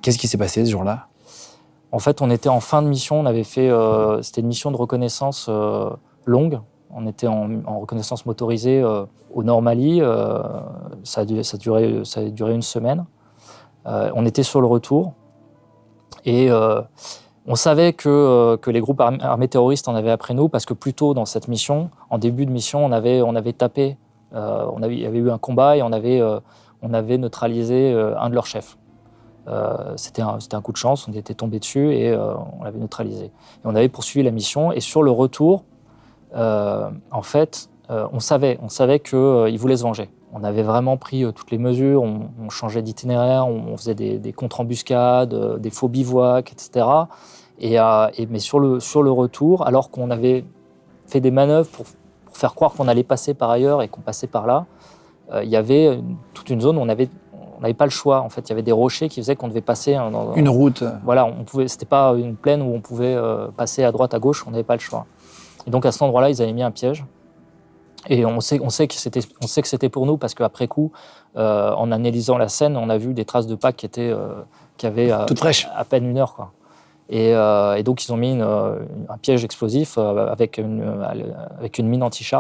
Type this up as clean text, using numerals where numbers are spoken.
Qu'est-ce qui s'est passé ce jour-là? En fait, on était en fin de mission. On avait fait, c'était une mission de reconnaissance longue. On était en reconnaissance motorisée au Nord Mali. Ça a duré une semaine. On était sur le retour et on savait que les groupes armés terroristes en avaient après nous parce que plus tôt dans cette mission, en début de mission, on avait tapé, il y avait eu un combat et on avait neutralisé un de leurs chefs. C'était un coup de chance, on était tombé dessus et on l'avait neutralisé. Et on avait poursuivi la mission et sur le retour, en fait, on savait qu'ils voulaient se venger. On avait vraiment pris toutes les mesures, on changeait d'itinéraire, on faisait des contre-embuscades, des faux bivouacs, etc. Mais sur le retour, alors qu'on avait fait des manœuvres pour faire croire qu'on allait passer par ailleurs et qu'on passait par là, il y avait toute une zone où on n'avait pas le choix. En fait, il y avait des rochers qui faisaient qu'on devait passer Une route. Voilà, c'était pas une plaine où on pouvait passer à droite, à gauche, on n'avait pas le choix. Et donc à cet endroit-là, ils avaient mis un piège. Et on sait que c'était pour nous parce qu'après coup, en analysant la scène, on a vu des traces de pas qui avaient toute fraîche. À peine une heure, quoi. Et donc ils ont mis un piège explosif avec une mine anti-char